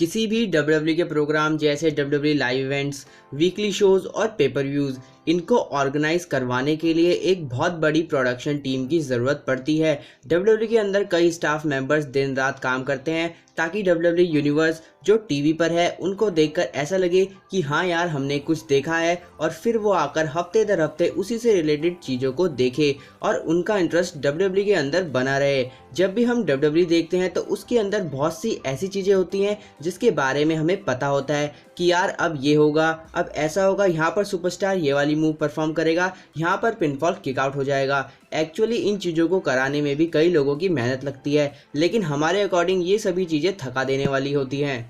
किसी भी डब्ल्यूडब्ल्यू के प्रोग्राम जैसे WW live events, weekly shows और पेपर व्यूज, इनको ऑर्गेनाइज करवाने के लिए एक बहुत बड़ी प्रोडक्शन टीम की ज़रूरत पड़ती है। डब्ल्यूडब्ल्यू के अंदर कई स्टाफ मेंबर्स दिन रात काम करते हैं ताकि डब्ल्यूडब्ल्यू यूनिवर्स जो टीवी पर है उनको देखकर ऐसा लगे कि हाँ यार हमने कुछ देखा है, और फिर वो आकर हफ्ते दर हफ्ते उसी से रिलेटेड चीज़ों को देखे और उनका इंटरेस्ट डब्ल्यूडब्ल्यू के अंदर बना रहे। जब भी हम डब्ल्यूडब्ल्यू देखते हैं तो उसके अंदर बहुत सी ऐसी चीज़ें होती हैं जिसके बारे में हमें पता होता है कि यार अब ये होगा, अब ऐसा होगा, यहाँ पर सुपरस्टार ये वाली मूव परफॉर्म करेगा, यहाँ पर पिनफॉल किक आउट हो जाएगा। एक्चुअली इन चीज़ों को कराने में भी कई लोगों की मेहनत लगती है, लेकिन हमारे अकॉर्डिंग ये सभी चीज़ें थका देने वाली होती हैं।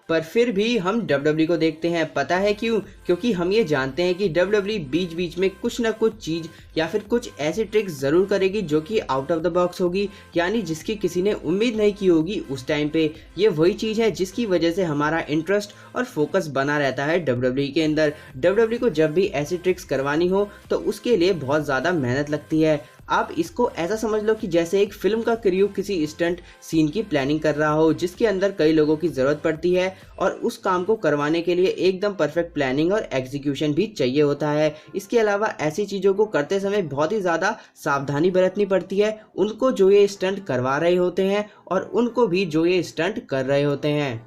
पर फिर भी हम डब्ल्यूडब्ल्यू को देखते हैं। पता है क्यों? क्योंकि हम ये जानते हैं कि डब्ल्यूडब्ल्यू बीच बीच में कुछ ना कुछ चीज़ या फिर कुछ ऐसी ट्रिक्स ज़रूर करेगी जो कि आउट ऑफ द बॉक्स होगी, यानी जिसकी किसी ने उम्मीद नहीं की होगी उस टाइम पे। ये वही चीज़ है जिसकी वजह से हमारा इंटरेस्ट और फोकस बना रहता है डब्ल्यूडब्ल्यू के अंदर। डब्ल्यूडब्ल्यू को जब भी ऐसी ट्रिक्स करवानी हो तो उसके लिए बहुत ज़्यादा मेहनत लगती है। आप इसको ऐसा समझ लो कि जैसे एक फिल्म का क्रू किसी स्टंट सीन की प्लानिंग कर रहा हो जिसके अंदर कई लोगों की ज़रूरत पड़ती है, और उस काम को करवाने के लिए एकदम परफेक्ट प्लानिंग और एग्जीक्यूशन भी चाहिए होता है। इसके अलावा ऐसी चीज़ों को करते समय बहुत ही ज़्यादा सावधानी बरतनी पड़ती है, उनको जो ये स्टंट करवा रहे होते हैं और उनको भी जो ये स्टंट कर रहे होते हैं।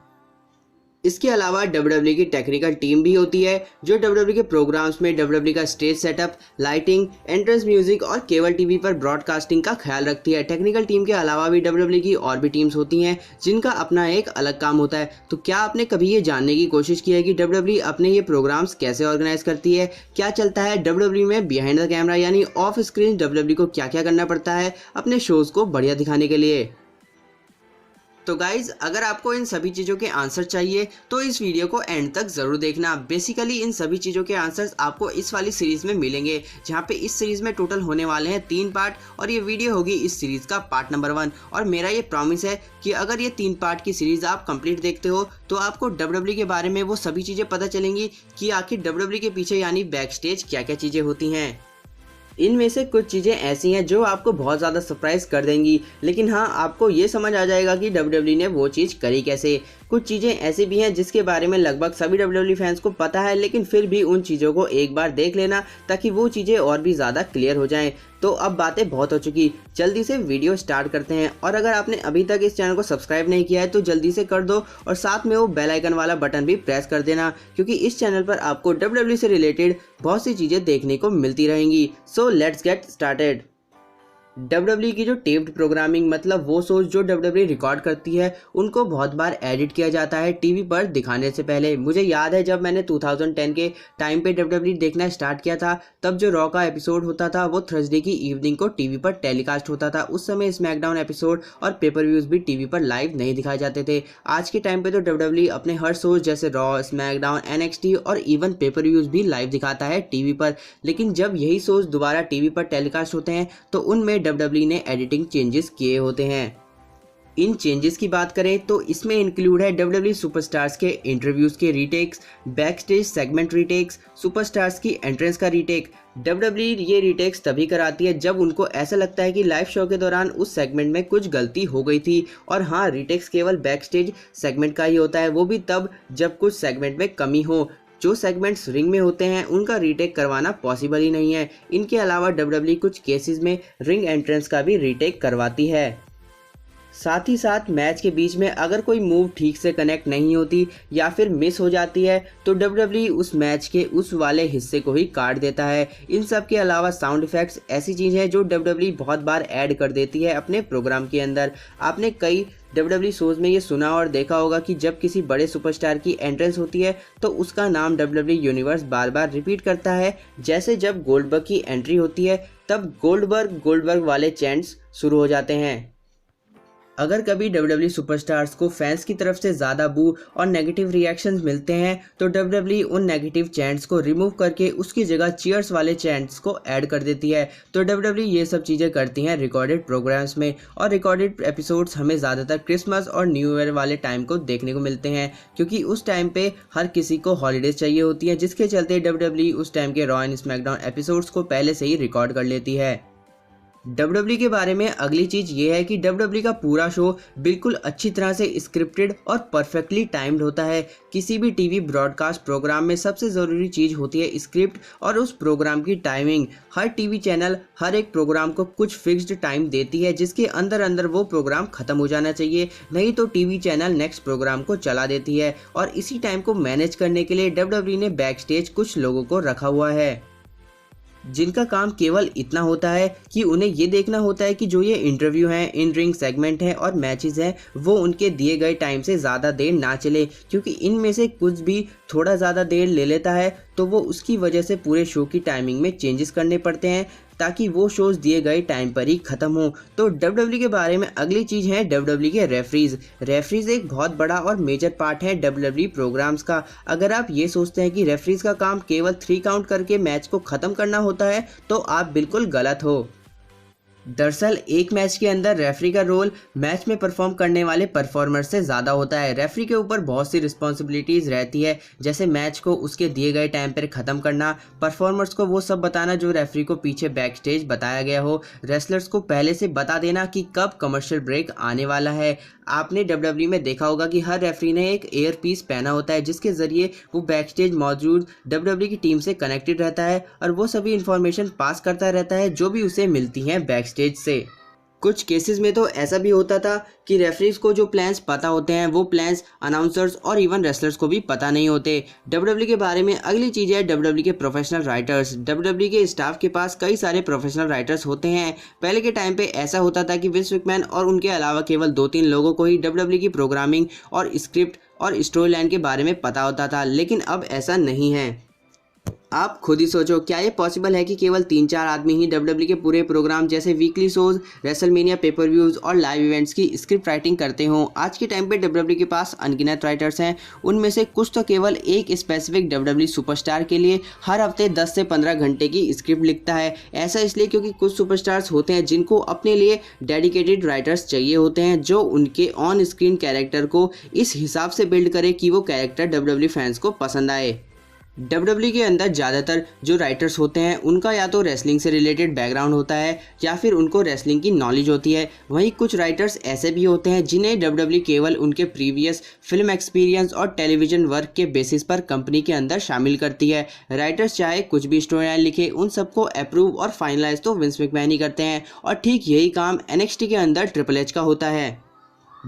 इसके अलावा डब्ल्यूडब्ल्यू की टेक्निकल टीम भी होती है जो डब्ल्यूडब्ल्यू के प्रोग्राम्स में डब्ल्यूडब्ल्यू का stage setup, lighting, entrance music और केबल टीवी पर ब्रॉडकास्टिंग का ख्याल रखती है। टेक्निकल टीम के अलावा भी डब्ल्यूडब्ल्यू की और भी टीम्स होती हैं जिनका अपना एक अलग काम होता है। तो क्या आपने कभी ये जानने की कोशिश की है कि डब्ल्यूडब्ल्यू अपने ये प्रोग्राम्स कैसे ऑर्गेनाइज करती है? क्या चलता है डब्ल्यूडब्ल्यू में बिहाइंड द कैमरा, यानी ऑफ स्क्रीन डब्ल्यूडब्ल्यू को क्या क्या करना पड़ता है अपने शोज़ को बढ़िया दिखाने के लिए? तो गाइज, अगर आपको इन सभी चीज़ों के आंसर चाहिए तो इस वीडियो को एंड तक ज़रूर देखना। बेसिकली इन सभी चीज़ों के आंसर्स आपको इस वाली सीरीज़ में मिलेंगे, जहाँ पे इस सीरीज़ में टोटल होने वाले हैं 3 पार्ट, और ये वीडियो होगी इस सीरीज़ का पार्ट नंबर 1। और मेरा ये प्रॉमिस है कि अगर ये 3 पार्ट की सीरीज़ आप कंप्लीट देखते हो तो आपको डब्ल्यूडब्ल्यू के बारे में वो सभी चीज़ें पता चलेंगी कि आखिर डब्ल्यूडब्ल्यू के पीछे यानी बैक स्टेज क्या क्या चीज़ें होती हैं। इनमें से कुछ चीज़ें ऐसी हैं जो आपको बहुत ज़्यादा सरप्राइज कर देंगी, लेकिन हाँ आपको ये समझ आ जाएगा कि डब्ल्यूडब्ल्यू ने वो चीज़ करी कैसे। कुछ चीज़ें ऐसी भी हैं जिसके बारे में लगभग सभी डब्ल्यूडब्ल्यू फैंस को पता है, लेकिन फिर भी उन चीज़ों को एक बार देख लेना ताकि वो चीज़ें और भी ज़्यादा क्लियर हो जाएं। तो अब बातें बहुत हो चुकी, जल्दी से वीडियो स्टार्ट करते हैं। और अगर आपने अभी तक इस चैनल को सब्सक्राइब नहीं किया है तो जल्दी से कर दो, और साथ में वो बेल आइकन वाला बटन भी प्रेस कर देना, क्योंकि इस चैनल पर आपको डब्ल्यूडब्ल्यू से रिलेटेड बहुत सी चीज़ें देखने को मिलती रहेंगी। So let's get started. WW की जो टेप्ड प्रोग्रामिंग, मतलब वो शोज जो डब्ल्यूडब्ल्यू रिकॉर्ड करती है, उनको बहुत बार एडिट किया जाता है टीवी पर दिखाने से पहले। मुझे याद है जब मैंने 2010 के टाइम पे डब्ल्यूडब्ल्यू देखना स्टार्ट किया था, तब जो रॉ का एपिसोड होता था वो थर्सडे की इवनिंग को टीवी पर टेलीकास्ट होता था। उस समय स्मैकडाउन एपिसोड और पेपर व्यूज भी टीवी पर लाइव नहीं दिखाए जाते थे। आज के टाइम पे तो डब्ल्यूडब्ल्यू अपने हर शोज जैसे रॉ, स्मैकडाउन, एनएक्सटी और इवन पेपर व्यूज भी लाइव दिखाता है टीवी पर। लेकिन जब यही शोज दोबारा टीवी पर टेलीकास्ट होते हैं तो उनमें डब्ल्यूडब्ल्यू ने एडिटिंग चेंजेस किए होते हैं। इन चेंजेस की बात करें तो इसमें इंक्लूड है डब्ल्यूडब्ल्यू सुपरस्टार्स के इंटरव्यूज के retakes, back stage segment retakes, superstars की एंट्रेंस का रीटेक। डब्ल्यूडब्ल्यू ये रीटेक्स तभी कराती है जब उनको ऐसा लगता है कि लाइव शो के दौरान उस सेगमेंट में कुछ गलती हो गई थी। और हाँ, रीटेक्स केवल बैक स्टेज सेगमेंट का ही होता है, वो भी तब जब कुछ सेगमेंट में कमी हो। जो सेगमेंट्स रिंग में होते हैं उनका रीटेक करवाना पॉसिबल ही नहीं है। इनके अलावा डब्ल्यूडब्ल्यू कुछ केसेस में रिंग एंट्रेंस का भी रीटेक करवाती है। साथ ही साथ मैच के बीच में अगर कोई मूव ठीक से कनेक्ट नहीं होती या फिर मिस हो जाती है तो डब्ल्यूडब्ल्यू उस मैच के उस वाले हिस्से को ही काट देता है। इन सब के अलावा साउंड इफेक्ट्स ऐसी चीज़ है जो डब्ल्यूडब्ल्यू बहुत बार ऐड कर देती है अपने प्रोग्राम के अंदर। आपने कई डब्ल्यूडब्ल्यू शोज में ये सुना और देखा होगा कि जब किसी बड़े सुपरस्टार की एंट्रेंस होती है तो उसका नाम डब्ल्यूडब्ल्यू यूनिवर्स बार बार रिपीट करता है। जैसे जब गोल्डबर्ग की एंट्री होती है तब गोल्डबर्ग वाले चैंट्स शुरू हो जाते हैं। अगर कभी डब्ल्यूडब्ल्यू सुपरस्टार्स को फैंस की तरफ से ज़्यादा बू और नेगेटिव रिएक्शंस मिलते हैं तो डब्ल्यूडब्ल्यू उन नेगेटिव चैंट्स को रिमूव करके उसकी जगह चीयर्स वाले चैंट्स को ऐड कर देती है। तो डब्ल्यूडब्ल्यू ये सब चीज़ें करती हैं रिकॉर्डेड प्रोग्राम्स में, और रिकॉर्डेड एपिसोड्स हमें ज़्यादातर क्रिसमस और न्यू ईयर वाले टाइम को देखने को मिलते हैं, क्योंकि उस टाइम पे हर किसी को हॉलीडेज चाहिए होती हैं, जिसके चलते डब्ल्यूडब्ल्यू उस टाइम के रॉ एंड स्मैकडाउन एपिसोड्स को पहले से ही रिकॉर्ड कर लेती है। WWE के बारे में अगली चीज ये है कि WWE का पूरा शो बिल्कुल अच्छी तरह से स्क्रिप्टेड और परफेक्टली टाइम्ड होता है। किसी भी टीवी ब्रॉडकास्ट प्रोग्राम में सबसे ज़रूरी चीज़ होती है स्क्रिप्ट और उस प्रोग्राम की टाइमिंग। हर टीवी चैनल हर एक प्रोग्राम को कुछ फिक्स्ड टाइम देती है जिसके अंदर अंदर वो प्रोग्राम खत्म हो जाना चाहिए, नहीं तो टीवी चैनल नेक्स्ट प्रोग्राम को चला देती है। और इसी टाइम को मैनेज करने के लिए WWE ने बैक स्टेज कुछ लोगों को रखा हुआ है जिनका काम केवल इतना होता है कि उन्हें ये देखना होता है कि जो ये इंटरव्यू हैं, इन रिंग सेगमेंट हैं और मैचेस हैं वो उनके दिए गए टाइम से ज़्यादा देर ना चले, क्योंकि इनमें से कुछ भी थोड़ा ज़्यादा देर ले लेता है तो वो उसकी वजह से पूरे शो की टाइमिंग में चेंजेस करने पड़ते हैं ताकि वो शोज़ दिए गए टाइम पर ही ख़त्म हो। तो WWE के बारे में अगली चीज़ है WWE के रेफरीज एक बहुत बड़ा और मेजर पार्ट है WWE प्रोग्राम्स का। अगर आप ये सोचते हैं कि रेफरीज का काम केवल 3 काउंट करके मैच को ख़त्म करना होता है तो आप बिल्कुल गलत हो। दरअसल एक मैच के अंदर रेफरी का रोल मैच में परफॉर्म करने वाले परफॉर्मर से ज़्यादा होता है। रेफरी के ऊपर बहुत सी रिस्पॉन्सिबिलिटीज़ रहती है, जैसे मैच को उसके दिए गए टाइम पर ख़त्म करना, परफॉर्मर्स को वो सब बताना जो रेफरी को पीछे बैक स्टेज बताया गया हो, रेसलर्स को पहले से बता देना कि कब कमर्शियल ब्रेक आने वाला है। आपने WWE में देखा होगा कि हर रेफरी ने एक एयर पीस पहना होता है जिसके ज़रिए वो बैक स्टेज मौजूद WWE की टीम से कनेक्टेड रहता है और वो सभी इन्फॉर्मेशन पास करता रहता है जो भी उसे मिलती हैं बैक स्टेज से। कुछ केसेस में तो ऐसा भी होता था कि रेफरीज को जो प्लान्स पता होते हैं वो प्लान्स अनाउंसर्स और इवन रेसलर्स को भी पता नहीं होते। WWE के बारे में अगली चीज़ है WWE के प्रोफेशनल राइटर्स। WWE के स्टाफ के पास कई सारे प्रोफेशनल राइटर्स होते हैं। पहले के टाइम पे ऐसा होता था कि विंस मैकमैन और उनके अलावा केवल 2-3 लोगों को ही WWE की प्रोग्रामिंग और स्क्रिप्ट और स्टोरी लाइन के बारे में पता होता था, लेकिन अब ऐसा नहीं है। आप खुद ही सोचो, क्या ये पॉसिबल है कि केवल 3-4 आदमी ही WWE के पूरे प्रोग्राम जैसे weekly shows, WrestleMania paper views और लाइव इवेंट्स की स्क्रिप्ट राइटिंग करते हों? आज के टाइम पे WWE के पास अनगिनत राइटर्स हैं, उनमें से कुछ तो केवल एक स्पेसिफिक WWE सुपरस्टार के लिए हर हफ्ते 10 से 15 घंटे की स्क्रिप्ट लिखता है। ऐसा इसलिए क्योंकि कुछ सुपरस्टार्स होते हैं जिनको अपने लिए डेडिकेटेड राइटर्स चाहिए होते हैं जो उनके ऑन स्क्रीन कैरेक्टर को इस हिसाब से बिल्ड करे कि वो कैरेक्टर WWE फैंस को पसंद आए। WWE के अंदर ज़्यादातर जो राइटर्स होते हैं उनका या तो रेसलिंग से रिलेटेड बैकग्राउंड होता है या फिर उनको रेसलिंग की नॉलेज होती है। वहीं कुछ राइटर्स ऐसे भी होते हैं जिन्हें WWE केवल उनके प्रीवियस फिल्म एक्सपीरियंस और टेलीविज़न वर्क के बेसिस पर कंपनी के अंदर शामिल करती है। राइटर्स चाहे कुछ भी स्टोरी लाइन लिखे, उन सबको अप्रूव और फाइनलाइज तो विंस मैकमैन ही करते हैं, और ठीक यही काम NXT के अंदर ट्रिपल एच का होता है।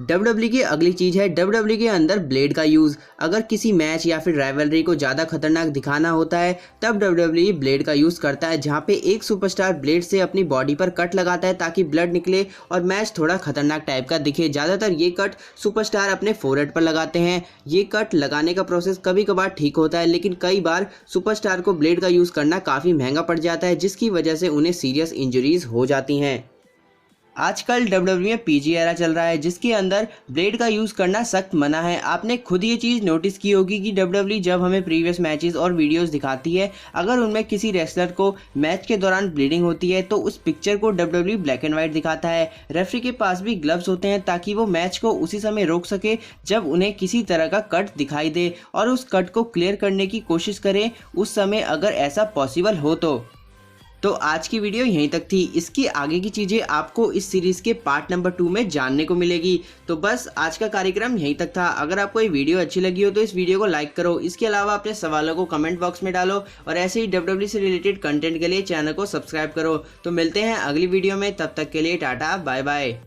WWE की अगली चीज़ है WWE के अंदर ब्लेड का यूज़। अगर किसी मैच या फिर राइवलरी को ज़्यादा खतरनाक दिखाना होता है तब WWE ब्लेड का यूज़ करता है, जहाँ पे एक सुपरस्टार ब्लेड से अपनी बॉडी पर कट लगाता है ताकि ब्लड निकले और मैच थोड़ा खतरनाक टाइप का दिखे। ज़्यादातर ये कट सुपरस्टार अपने फोरहेड पर लगाते हैं। ये कट लगाने का प्रोसेस कभी कभार ठीक होता है, लेकिन कई बार सुपरस्टार को ब्लेड का यूज़ करना काफ़ी महंगा पड़ जाता है, जिसकी वजह से उन्हें सीरियस इंजरीज हो जाती हैं। आजकल WWE में PG एरा चल रहा है जिसके अंदर ब्लेड का यूज़ करना सख्त मना है। आपने खुद ये चीज़ नोटिस की होगी कि WWE जब हमें प्रीवियस मैचेस और वीडियोस दिखाती है, अगर उनमें किसी रेसलर को मैच के दौरान ब्लीडिंग होती है तो उस पिक्चर को WWE ब्लैक एंड वाइट दिखाता है। रेफरी के पास भी ग्लव्स होते हैं ताकि वो मैच को उसी समय रोक सके जब उन्हें किसी तरह का कट दिखाई दे और उस कट को क्लियर करने की कोशिश करें उस समय, अगर ऐसा पॉसिबल हो तो आज की वीडियो यहीं तक थी। इसकी आगे की चीज़ें आपको इस सीरीज़ के पार्ट नंबर 2 में जानने को मिलेगी। तो बस आज का कार्यक्रम यहीं तक था। अगर आपको ये वीडियो अच्छी लगी हो तो इस वीडियो को लाइक करो। इसके अलावा अपने सवालों को कमेंट बॉक्स में डालो और ऐसे ही WWE से रिलेटेड कंटेंट के लिए चैनल को सब्सक्राइब करो। तो मिलते हैं अगली वीडियो में, तब तक के लिए टाटा बाय बाय।